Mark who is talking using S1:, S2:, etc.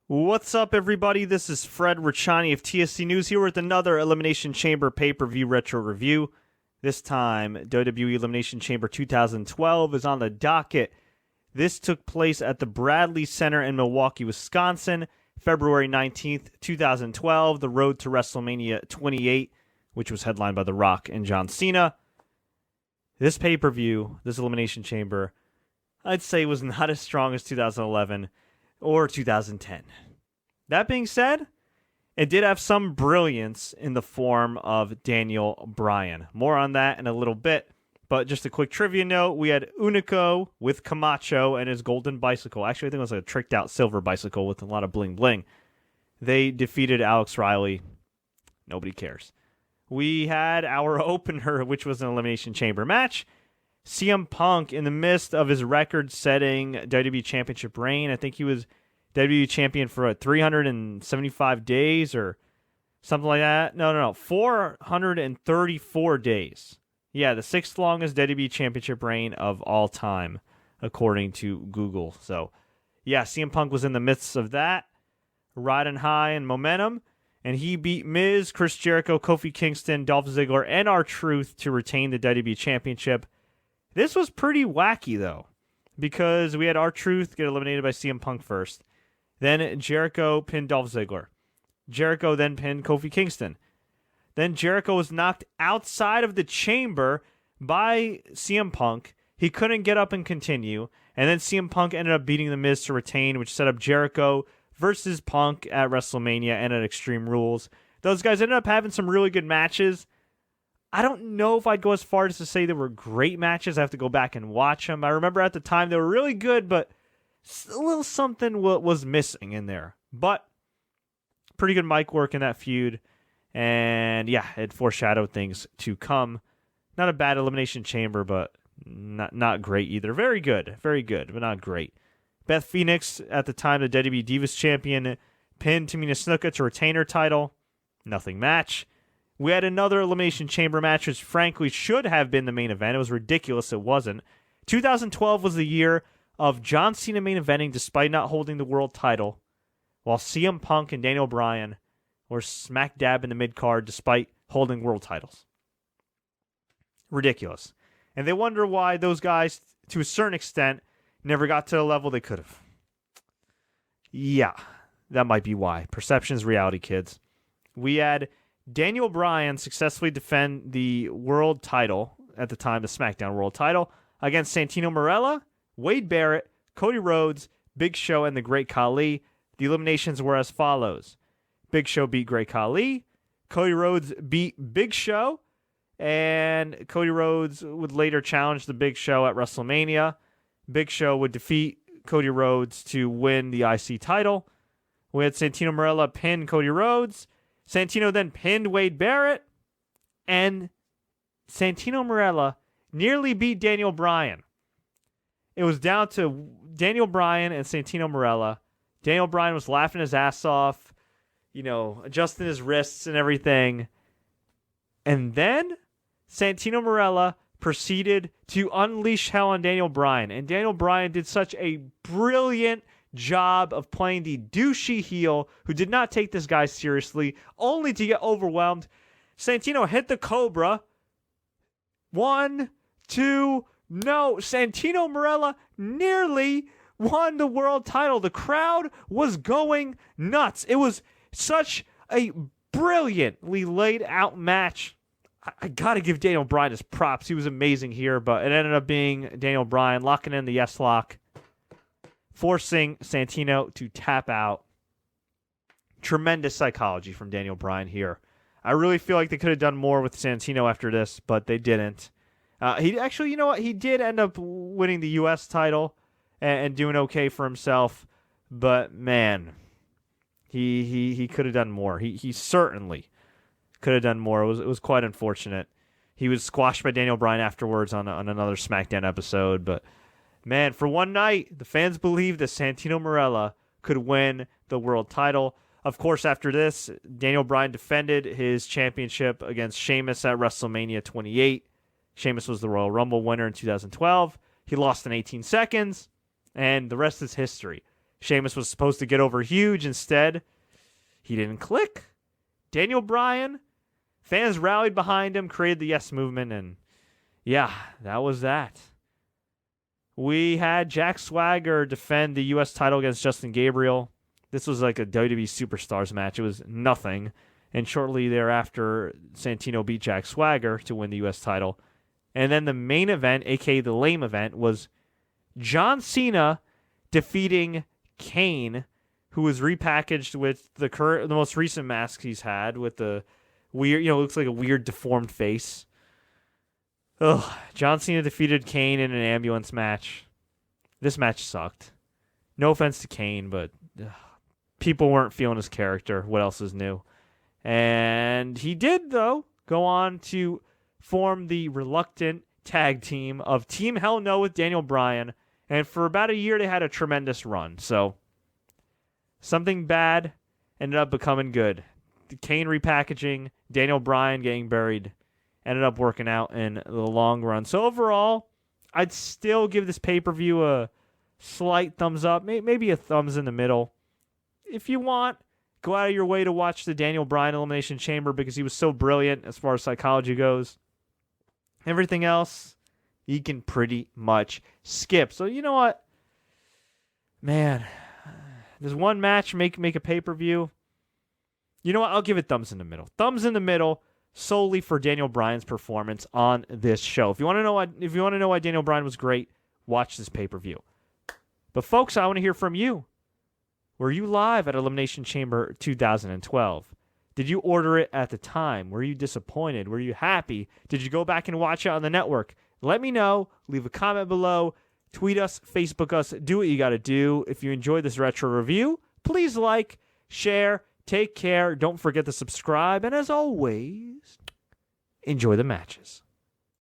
S1: What's up, everybody? This is Fred Richani of TSC News here with another Elimination Chamber pay-per-view retro review. This time, WWE Elimination Chamber 2012 is on the docket. This took place at the Bradley Center in Milwaukee, Wisconsin, February 19th, 2012, the road to WrestleMania 28, which was headlined by The Rock and John Cena. This pay-per-view, this Elimination Chamber, I'd say was not as strong as 2011 or 2010. That being said, it did have some brilliance in the form of Daniel Bryan. More on that in a little bit, but just a quick trivia note, we had Unico with Camacho and his golden bicycle. Actually, I think it was a tricked out silver bicycle with a lot of bling bling. They defeated Alex Riley. Nobody cares. We had our opener, which was an Elimination Chamber match. CM Punk, in the midst of his record-setting WWE Championship reign, I think he was WWE Champion for 375 days or something like that. No, 434 days. Yeah, the sixth longest WWE Championship reign of all time, according to Google. So, yeah, CM Punk was in the midst of that, riding high in momentum, and he beat Miz, Chris Jericho, Kofi Kingston, Dolph Ziggler, and R-Truth to retain the WWE Championship. This was pretty wacky, though, because we had R-Truth get eliminated by CM Punk first. Then Jericho pinned Dolph Ziggler. Jericho then pinned Kofi Kingston. Then Jericho was knocked outside of the chamber by CM Punk. He couldn't get up and continue. And then CM Punk ended up beating The Miz to retain, which set up Jericho versus Punk at WrestleMania and at Extreme Rules. Those guys ended up having some really good matches. I don't know if I'd go as far as to say they were great matches. I have to go back and watch them. I remember at the time they were really good, but a little something was missing in there. But pretty good mic work in that feud. And yeah, it foreshadowed things to come. Not a bad Elimination Chamber, but not great either. Very good, but not great. Beth Phoenix, at the time the WWE Divas Champion, pinned Tamina Snuka to retain her title. Nothing match. We had another Elimination Chamber match, which frankly should have been the main event. It was ridiculous it wasn't. 2012 was the year of John Cena main eventing despite not holding the world title, while CM Punk and Daniel Bryan were smack dab in the mid-card despite holding world titles. Ridiculous. And they wonder why those guys, to a certain extent, never got to the level they could have. Yeah, that might be why. Perception's reality, kids. We had Daniel Bryan successfully defend the world title, at the time the SmackDown world title, against Santino Marella, Wade Barrett, Cody Rhodes, Big Show, and the Great Khali. The eliminations were as follows. Big Show beat Great Khali. Cody Rhodes beat Big Show. And Cody Rhodes would later challenge the Big Show at WrestleMania. Big Show would defeat Cody Rhodes to win the IC title. We had Santino Marella pin Cody Rhodes. Santino then pinned Wade Barrett, and Santino Marella nearly beat Daniel Bryan. It was down to Daniel Bryan and Santino Marella. Daniel Bryan was laughing his ass off, adjusting his wrists and everything. And then Santino Marella proceeded to unleash hell on Daniel Bryan. And Daniel Bryan did such a brilliant job of playing the douchey heel who did not take this guy seriously, only to get overwhelmed. Santino hit the Cobra. 1, 2, no. Santino Marella nearly won the world title. The crowd was going nuts. It was such a brilliantly laid out match. I gotta give Daniel Bryan his props. He was amazing here, but it ended up being Daniel Bryan locking in the yes lock, forcing Santino to tap out. Tremendous psychology from Daniel Bryan here. I really feel like they could have done more with Santino after this, but they didn't. He actually, you know what? He did end up winning the U.S. title and doing okay for himself. But man, he could have done more. He certainly could have done more. It was quite unfortunate. He was squashed by Daniel Bryan afterwards on another SmackDown episode, but man, for one night, the fans believed that Santino Marella could win the world title. Of course, after this, Daniel Bryan defended his championship against Sheamus at WrestleMania 28. Sheamus was the Royal Rumble winner in 2012. He lost in 18 seconds, and the rest is history. Sheamus was supposed to get over huge. Instead, he didn't click. Daniel Bryan, fans rallied behind him, created the Yes Movement, and yeah, that was that. We had Jack Swagger defend the U.S. title against Justin Gabriel. This was like a WWE Superstars match. It was nothing. And shortly thereafter, Santino beat Jack Swagger to win the U.S. title. And then the main event, a.k.a. the lame event, was John Cena defeating Kane, who was repackaged with the most recent mask he's had with the weird, looks like a weird deformed face. Ugh. John Cena defeated Kane in an ambulance match. This match sucked. No offense to Kane, but people weren't feeling his character. What else is new? And he did, though, go on to form the reluctant tag team of Team Hell No with Daniel Bryan. And for about a year, they had a tremendous run. So, something bad ended up becoming good. The Kane repackaging, Daniel Bryan getting buried, ended up working out in the long run. So, overall, I'd still give this pay-per-view a slight thumbs up, maybe a thumbs in the middle. If you want, go out of your way to watch the Daniel Bryan Elimination Chamber because he was so brilliant as far as psychology goes. Everything else, you can pretty much skip. So you know what? Man, does one match make a pay-per-view? You know what? I'll give it thumbs in the middle. Thumbs in the middle solely for Daniel Bryan's performance on this show. If you want to know why Daniel Bryan was great, watch this pay-per-view. But folks, I want to hear from you. Were you live at Elimination Chamber 2012? Did you order it at the time? Were you disappointed? Were you happy? Did you go back and watch it on the network? Let me know. Leave a comment below. Tweet us, Facebook us. Do what you got to do. If you enjoyed this retro review, please like, share, take care. Don't forget to subscribe. And as always, enjoy the matches.